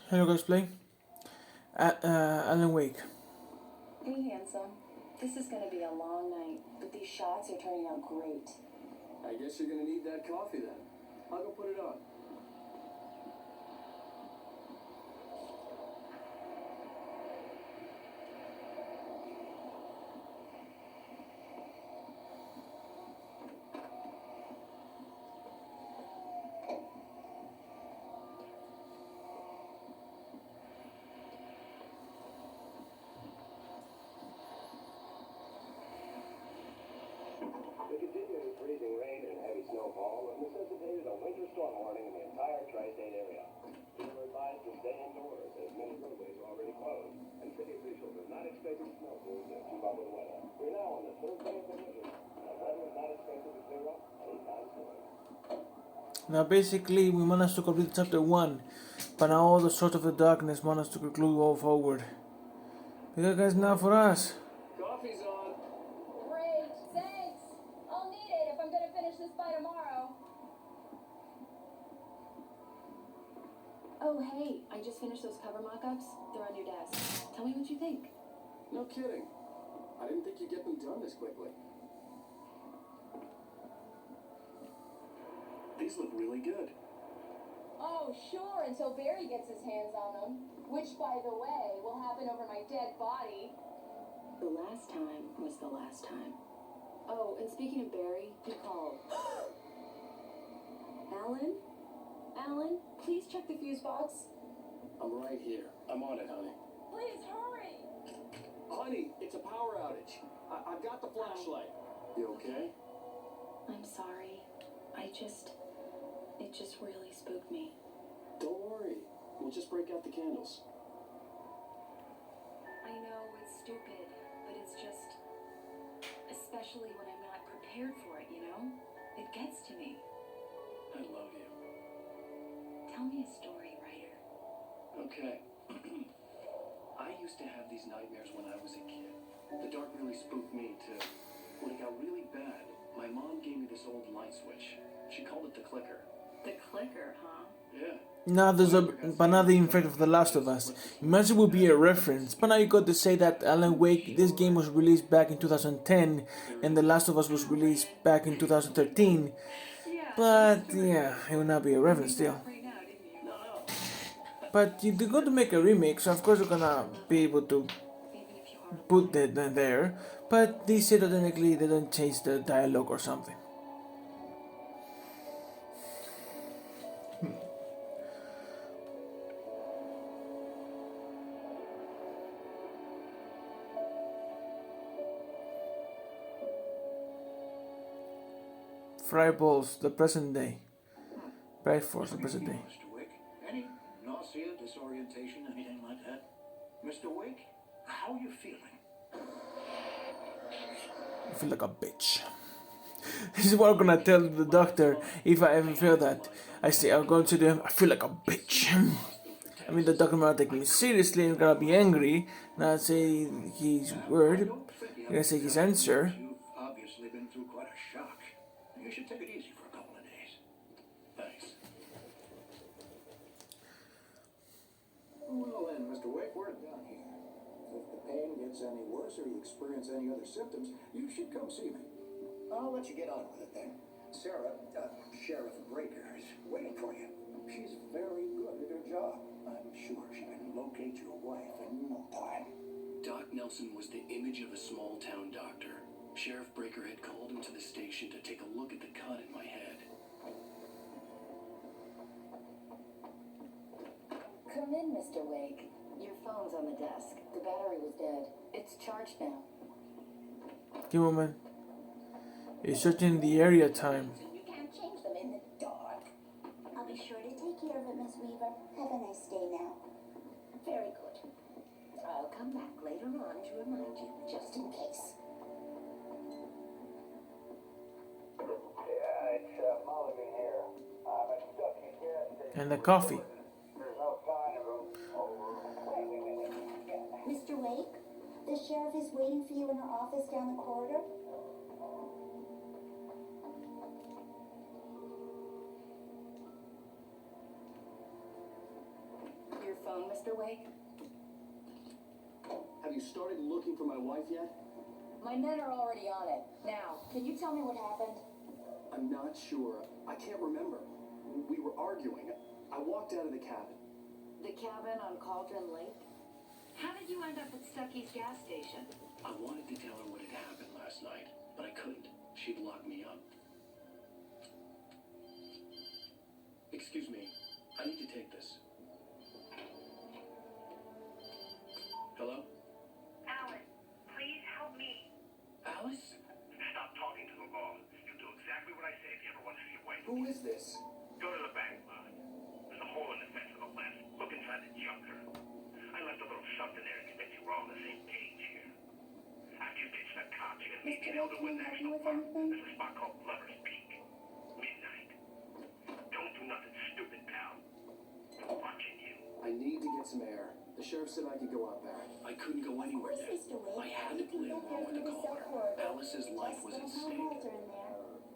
Hello guys, play Alan Wake. Hey, handsome. This is gonna be a long night, but these shots are turning out great. I guess you're gonna need that coffee then. I'll go put it on. The continuing freezing rain and heavy snowfall have necessitated a winter storm warning in the entire tri-state area. People are advised to stay indoors as many roadways are already closed, and city officials are not expecting snow to keep up with the weather. We're now on the third day of the winter, and the weather is not expected to clear up anytime soon. Now basically we managed to complete chapter 1, but now all the Sword of the Darkness managed to conclude all forward. You guys now for us. Coffee's on. Great, thanks. I'll need it if I'm gonna finish this by tomorrow. Oh, hey, I just finished those cover mock-ups. They're on your desk. Tell me what you think. No kidding. I didn't think you'd get them done this quickly. These look really good. Oh, sure, until Barry gets his hands on them. Which, by the way, will happen over my dead body. The last time was the last time. Oh, and speaking of Barry, he called. Alan? Alan, please check the fuse box. I'm right here. I'm on it, honey. Please hurry! Honey, it's a power outage. I've got the flashlight. You okay? I'm sorry. It just really spooked me. Don't worry. We'll just break out the candles. I know it's stupid, but it's just, especially when I'm not prepared for it, you know? It gets to me. I love you. Tell me a story, writer. Okay. I used to have these nightmares when I was a kid. The dark really spooked me too. When it got really bad, my mom gave me this old light switch. She called it the clicker. The clicker, huh? Yeah. Now there's another effect of The Last of Us. Imagine it would be a reference, but now you got to say that Alan Wake, this game was released back in 2010, and The Last of Us was released back in 2013. But yeah, it will not be a reference still. No. But they're going to make a remake, so of course you're gonna be able to put that there. But they say that technically they don't change the dialogue or something. Fry balls, the present day. Bright Force, the present day. Mr. Wick, any nausea, disorientation, anything like that? Mr. Wick, how are you feeling? I feel like a bitch. This is what I'm gonna tell the doctor if I ever feel that. I'm going to him, I feel like a bitch. I mean, the doctor might take me seriously and gonna be angry, not say his word, gonna say his answer. You've obviously been through quite a shock. You should take it easy for a couple of days. Thanks. Well then, Mr. Wick, we're done here. If the pain gets any worse or you experience any other symptoms, you should come see me. I'll let you get on with it then. Sarah, Sheriff Breaker, is waiting for you. She's very good at her job. I'm sure she can locate your wife in no time. Doc Nelson was the image of a small-town doctor. Sheriff Breaker had called him to the station to take a look at the cut in my head. Come in, Mr. Wake. Your phone's on the desk. The battery was dead. It's charged now. Okay, woman. It's searching the area time. You can't change them in the dark. I'll be sure to take care of it, Miss Weaver. Have a nice day now. Very good. I'll come back later on to remind you, just in case. Yeah, it's Mulligan here. I'm at Stuckey's gas station. And the coffee. There's no sign of him. Wait. Mr. Wake, the sheriff is waiting for you in her office down the corridor. Your phone Mr. Wake? Have you started looking for my wife yet? My men are already on it. Now, can you tell me what happened? I'm not sure. I can't remember. We were arguing. I walked out of the cabin. The cabin on Cauldron Lake? How did you end up at Stucky's gas station? I wanted to tell her what had happened last night, but I couldn't. She'd lock me up. Excuse me. I need to take this. Hello? Alice, please help me. Alice? Stop talking to the law. You do exactly what I say if you ever want to see your wife. Who is this? Go to the back lot. There's a hole in the fence on the left. Look inside the junker. I left a little something there to convince you we're all on the same page here. After you ditch that cop, you're gonna meet me in Elderwood National Park. There's a spot called Lover's Peak. Midnight. Don't do nothing stupid, pal. I'm watching you. I need to get some air. The sheriff said I could go out there. I couldn't go anywhere yet. I had to play along with the caller. Alice's life was at stake.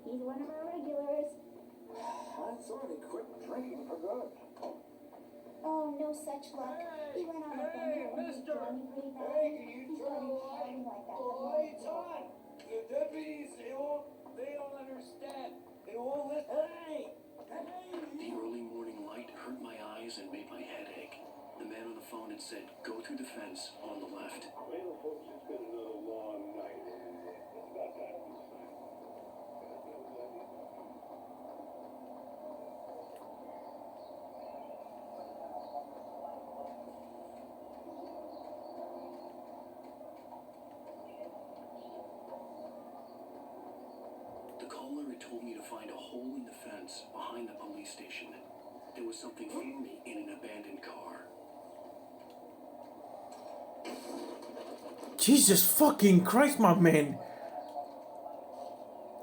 He's one of our regulars. I thought he quit drinking for good. Oh, no such luck. He went on a bender and he drove me pretty bad. He started shouting like that. It's on. The deputies, they don't understand. They won't listen. Hey! The early morning light hurt my eyes and made my head ache. The man on the phone had said, go through the fence on the left. Well, folks, it's been another long night. It's about time for this night. The caller had told me to find a hole in the fence behind the police station. There was something in me in an abandoned car. Jesus fucking Christ, my man.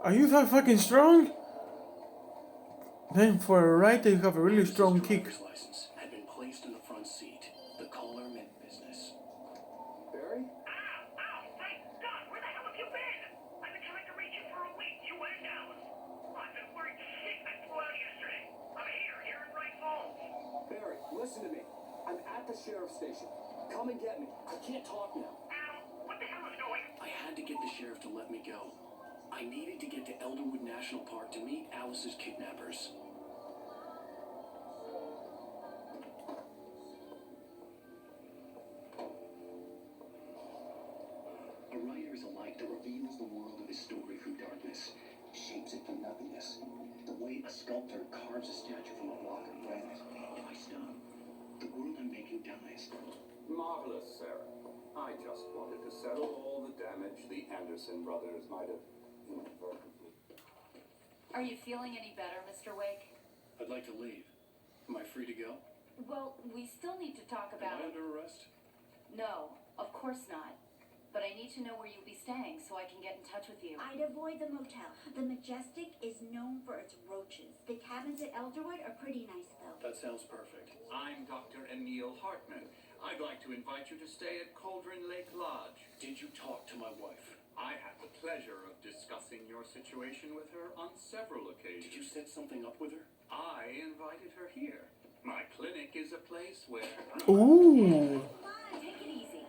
Are you that fucking strong? Man, for a writer, you have a really strong kick. Driver's license had been placed in the front seat. The caller meant business. Barry? Ow! Thank God! Where the hell have you been? I've been trying to reach you for a week. You and Alice. I've been worried sick. I flew out yesterday. I'm here in Wright Falls. Barry, listen to me. I'm at the sheriff's station. Come and get me. I can't talk now. Al, what the hell is going? I had to get the sheriff to let me go. I needed to get to Elderwood National Park to meet Alice's kidnappers. A writer is a light that reveals the world of his story from darkness, shapes it from nothingness. The way a sculptor carves a statue from a block of granite. If I stop, the world I'm making dies. Marvelous, Sarah. I just wanted to settle all the damage the Anderson brothers might have inadvertently. Are you feeling any better, Mr. Wake? I'd like to leave. Am I free to go? Well, we still need to talk Am about... I under arrest? No, of course not. But I need to know where you'll be staying so I can get in touch with you. I'd avoid the motel. The Majestic is known for its roaches. The cabins at Elderwood are pretty nice, though. That sounds perfect. I'm Dr. Emil Hartman. I'd like to invite you to stay at Cauldron Lake Lodge. Did you talk to my wife? I had the pleasure of discussing your situation with her on several occasions. Did you set something up with her? I invited her here. My clinic is a place where... Ooh. Come on, take it easy.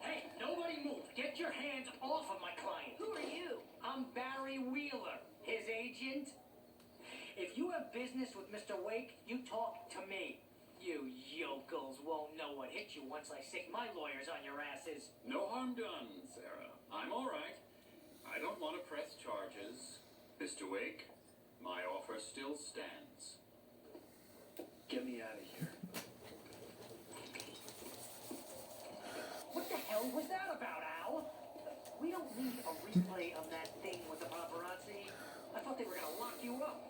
Hey, nobody move. Get your hands off of my client. Who are you? I'm Barry Wheeler, his agent. If you have business with Mr. Wake, you talk to me. You yokels won't know what hit you once I stick my lawyers on your asses. No harm done, Sarah. I'm all right. I don't want to press charges. Mr. Wake, my offer still stands. Get me out of here. What the hell was that about, Al? We don't need a replay of that thing with the paparazzi. I thought they were gonna lock you up.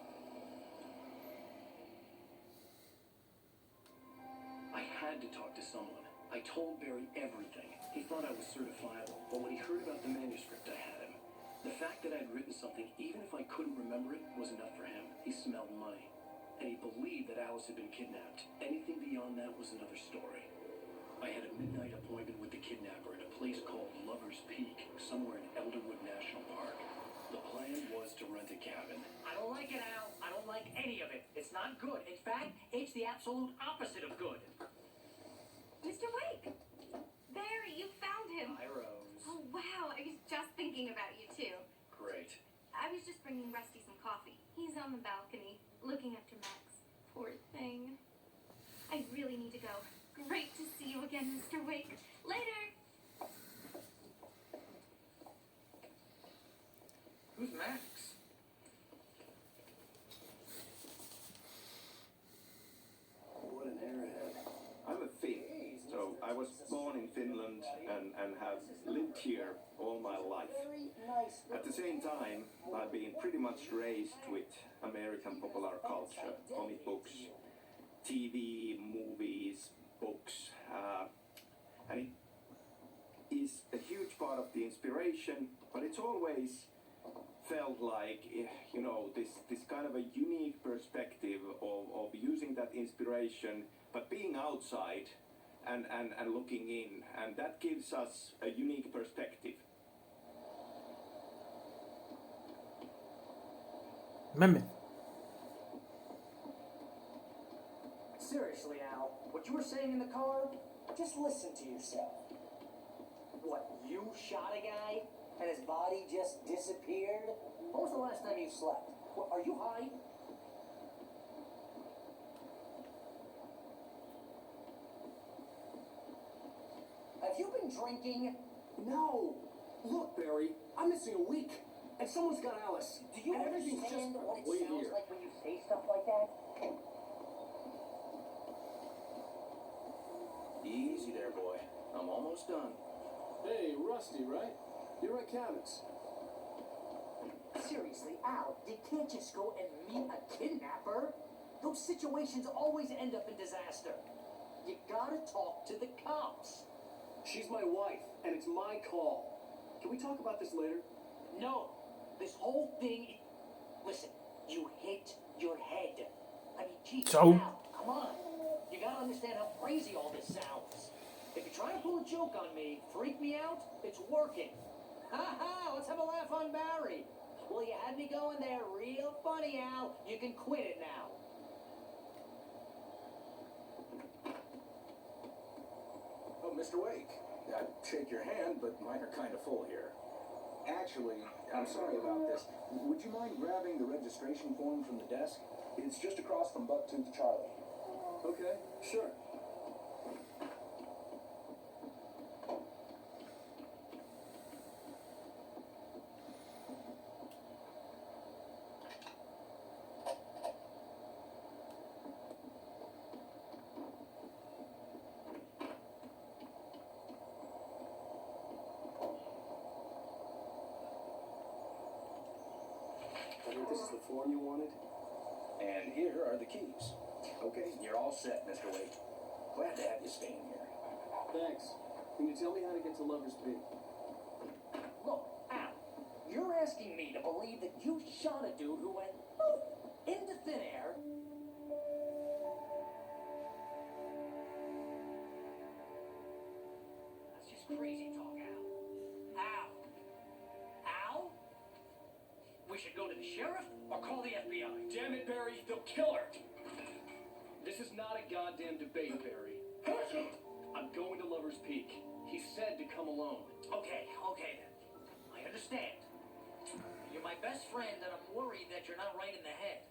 I had to talk to someone. I told Barry everything. He thought I was certifiable, but when he heard about the manuscript, I had him. The fact that I'd written something, even if I couldn't remember it, was enough for him. He smelled money. And he believed that Alice had been kidnapped. Anything beyond that was another story. I had a midnight appointment with the kidnapper at a place called Lover's Peak, somewhere in Elderwood National Park. The plan was to rent a cabin. I don't like it, Al. I don't like any of it. It's It's not good. In fact, it's the absolute opposite of good. Mr. Wake! Barry, you found him. Hi, Rose. Oh, wow. I was just thinking about you, too. Great. I was just bringing Rusty some coffee. He's on the balcony, looking after Max. Poor thing. I really need to go. Great to see you again, Mr. Wake. Later! Who's Max? What an airhead. I'm a Finn, so I was born in Finland and have lived here all my life. At the same time, I've been pretty much raised with American popular culture, comic books, TV, movies, books, and it is a huge part of the inspiration, but it's always felt like, you know, this kind of a unique perspective of using that inspiration, but being outside and looking in, and that gives us a unique perspective. Mehmet. Seriously, Al, what you were saying in the car, just listen to yourself. What, you shot a guy and his body just disappeared? When was the last time you slept? What, are you high? Have you been drinking? No! Look, Barry, I'm missing a week, and someone's got Alice. Do you and everything's understand just what it way sounds here. like when you say stuff like that? Easy there, boy. I'm almost done. Hey, Rusty, right? You're at Cabot's. Seriously, Al, you can't just go and meet a kidnapper. Those situations always end up in disaster. You gotta talk to the cops. She's my wife, and it's my call. Can we talk about this later? No, this whole thing. Listen, you hit your head. I mean, geez, So? Al, come on. You gotta understand how crazy all this sounds. If you're trying to pull a joke on me, freak me out, it's working. Ha ha, let's have a laugh on Barry. Well, you had me going there real funny, Al. You can quit it now. Oh, Mr. Wake. I'd shake your hand, but mine are kind of full here. Actually, I'm sorry about this. Would you mind grabbing the registration form from the desk? It's just across from Bucktooth Charlie. Okay, sure. I think this is the form you wanted. And here are the keys. Okay, you're all set, Mr. Wake. Glad to have you staying here. Thanks. Can you tell me how to get to Lover's Peak? Look, Al, you're asking me to believe that you shot a dude who went poof, into thin air. That's just crazy talk, Al. Al? Al? We should go to the sheriff or call the FBI. Damn it, Barry, they'll kill her! This is not a goddamn debate, Barry. I'm going to Lover's Peak. He said to come alone. Okay then. I understand. You're my best friend, and I'm worried that you're not right in the head.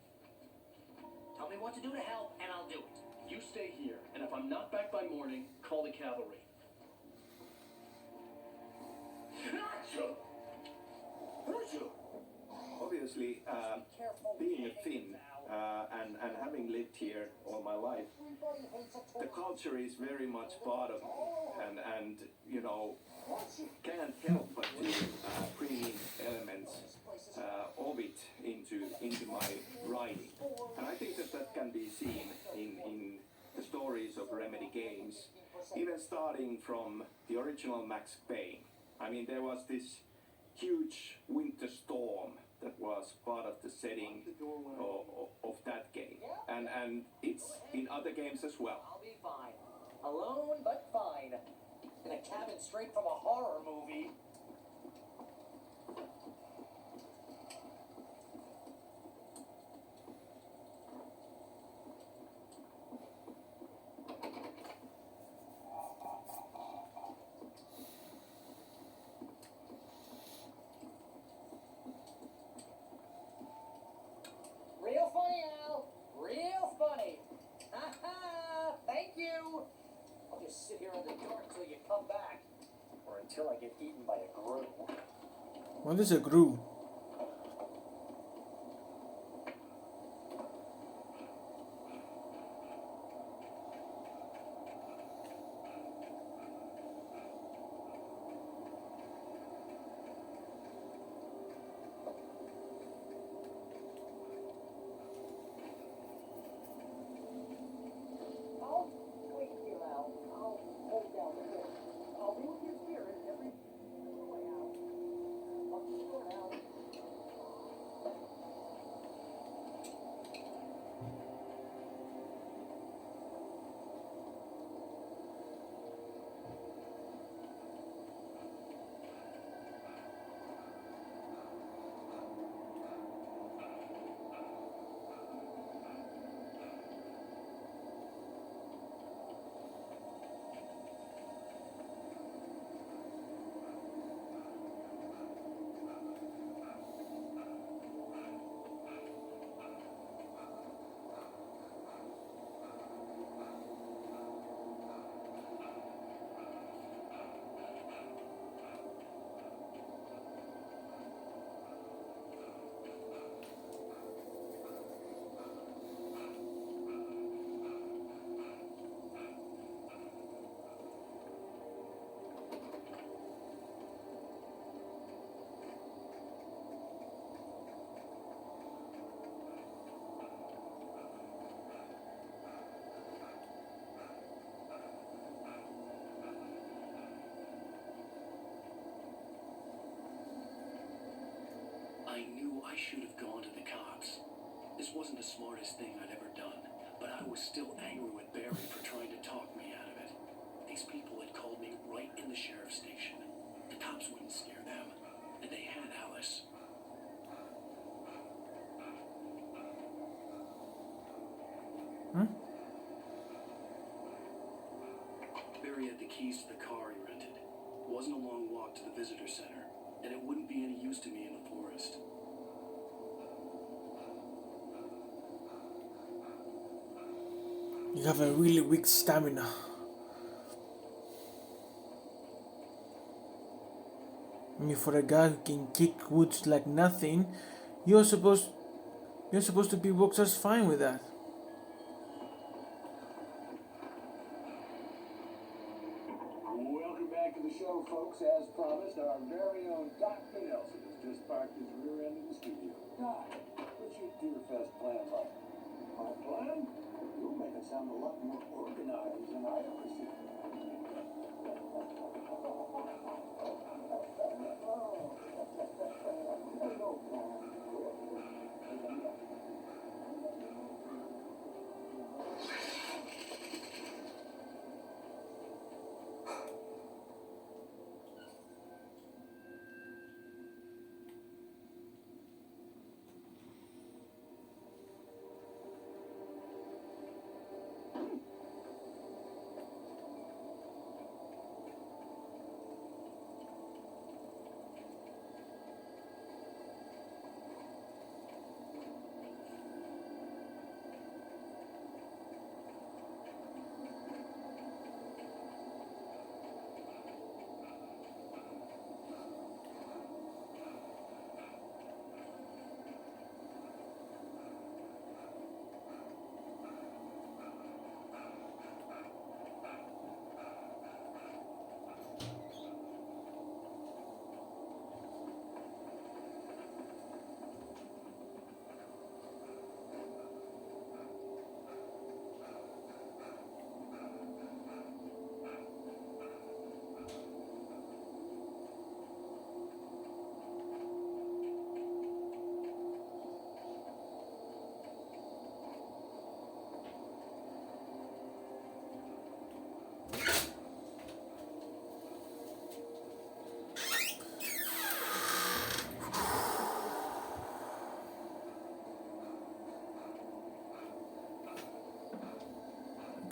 Tell me what to do to help, and I'll do it. You stay here, and if I'm not back by morning, call the cavalry. Obviously, being a Finn and having lived here all my life, the culture is very much part of me, and you know, can't help but to bring in elements of it into my writing, and I think that can be seen in the stories of Remedy Games, even starting from the original Max Payne. I mean, there was this huge winter storm that was part of the setting of that game, and it's in other games as well. I'll be fine. Alone, but fine. In a cabin straight from a horror movie. come back. Or until I get eaten by a grue. What is a grue? I'll wait here, Al. I'll hold down the fort. I'll be with your spirit every way out. I'll be sure, Al. I knew I should have gone to the cops. This wasn't the smartest thing I'd ever done, but I was still angry with Barry for trying to talk me out of it. These people had called me right in the sheriff's station. The cops wouldn't scare them, and they had Alice. Barry had the keys to the car he rented. It wasn't a long walk to the visitor center, and it wouldn't be any use to me in the forest. You have a really weak stamina. I mean, for a guy who can kick woods like nothing, you're supposed to be boxers fine with that. Welcome back to the show, folks. As promised, our very own Dr. Nelson has just parked his rear end in the studio. Doc, what's your Deerfest plan like? My plan? You'll make it sound a lot more organized than I ever see. No plan.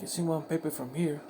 Guessing one paper from here.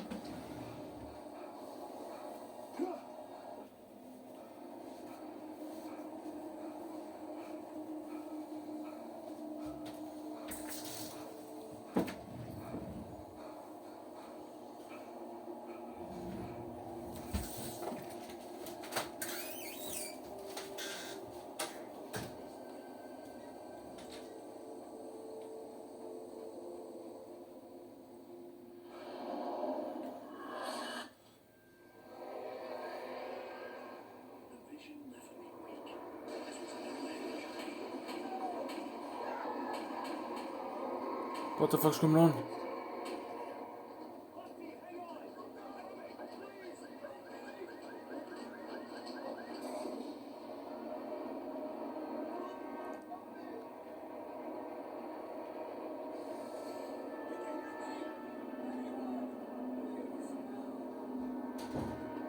What the fuck's going on?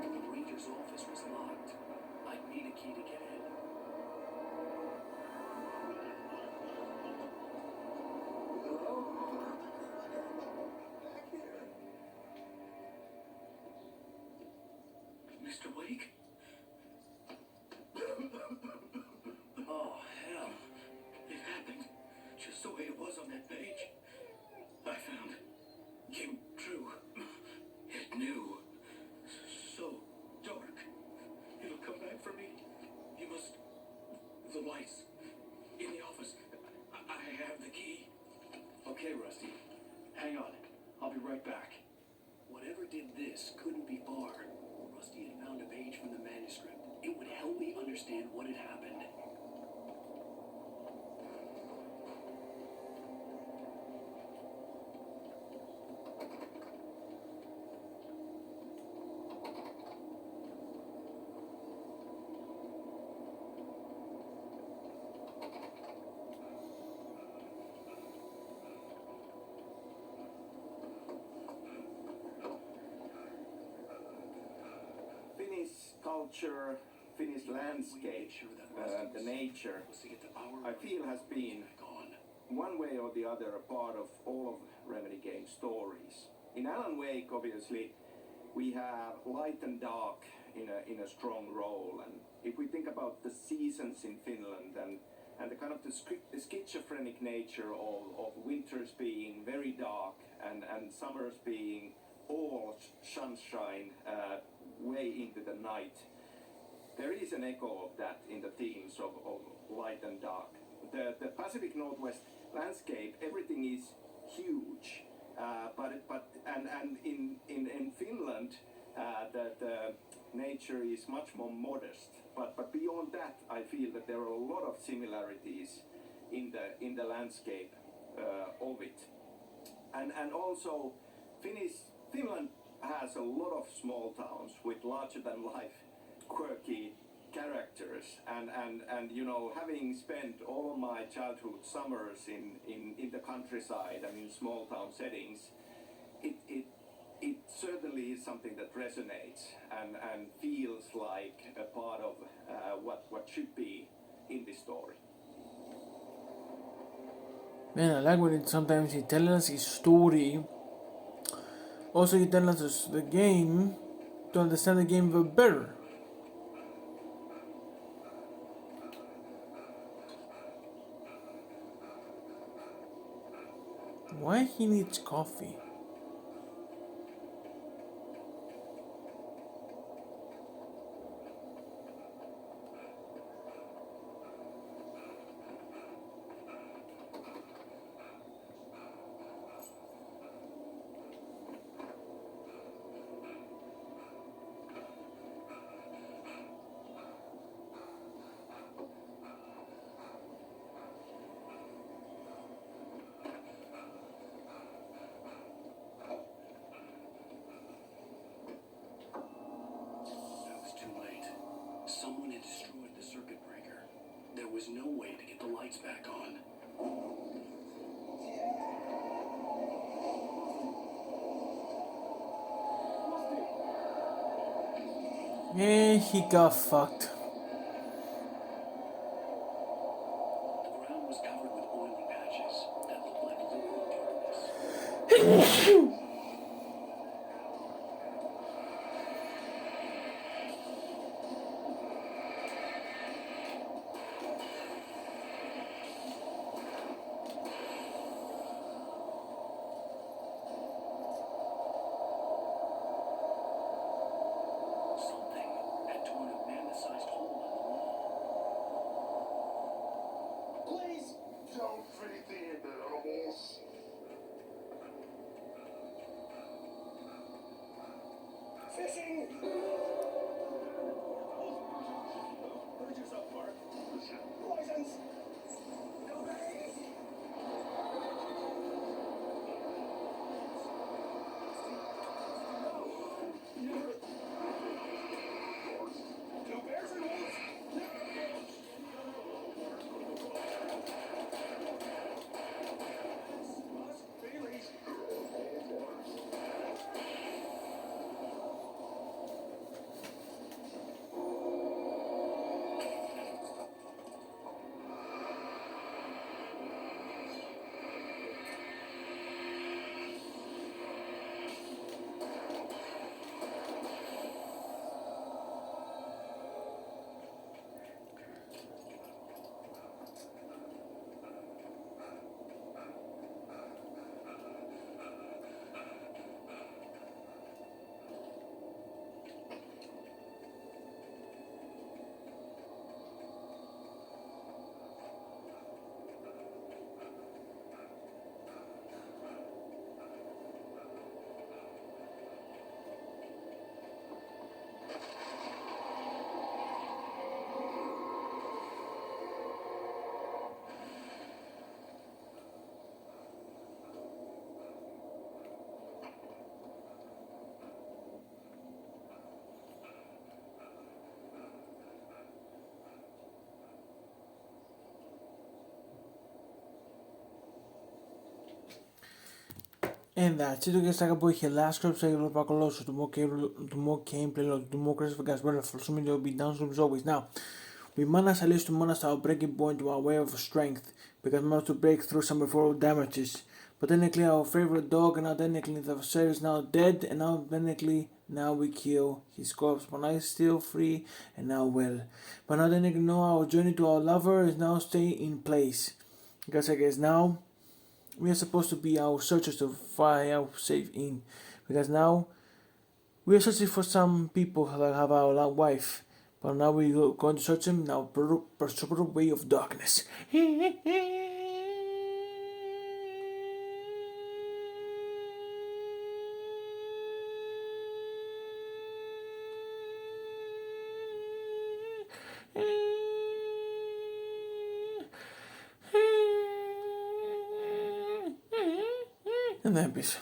The ranger's office was locked. I'd need a key to get in. Mr. Wake? Oh, hell. It happened just the way it was on that page. I found. Came true. It knew. So dark. It'll come back for me. You must. The lights. In the office. I have the key. Okay, Rusty. Hang on. I'll be right back. Whatever did this couldn't be far. Rusty had found a page from the manuscript. It would help me understand what had happened. Finnish culture, Finnish landscape, the nature, I feel has been one way or the other a part of all of Remedy Games' stories. In Alan Wake, obviously, we have light and dark in a strong role. And if we think about the seasons in Finland and the kind of the schizophrenic nature of winters being very dark and summers being all sunshine way into the night, there is an echo of that in the themes of light and dark. The Pacific Northwest landscape, everything is huge, and in Finland the nature is much more modest. But beyond that, I feel that there are a lot of similarities in the landscape of it, and also Finland has a lot of small towns with larger than life quirky characters, and you know, having spent all of my childhood summers in the countryside and in small town settings, it certainly is something that resonates and feels like a part of what should be in this story. Man, I like when sometimes he tells us his story. Also, he tells us the game to understand the game better. Why he needs coffee? Someone had destroyed the circuit breaker. There was no way to get the lights back on. And he got fucked. The ground was covered with oily patches that looked like liquid darkness. Fishing! Put yourself, Mark. License! No way! And that's it, guys. Like a boy here. Last clip, say hello, back also. To more gameplay, to more crazy for guys. But for some video, will be down as always. Now, we managed at least to manage our breaking point to our way of strength, because we managed to break through some before damages. But technically, our favorite dog, and now technically the adversary is now dead, and now technically now we kill his corpse. But now he's still free, and now well. But now technically, now our journey to our lover is now staying in place. Because I guess now we are supposed to be our searchers to find out safe in, because now we are searching for some people that have our wife, but now we are going to search them now per way of darkness. And then peace.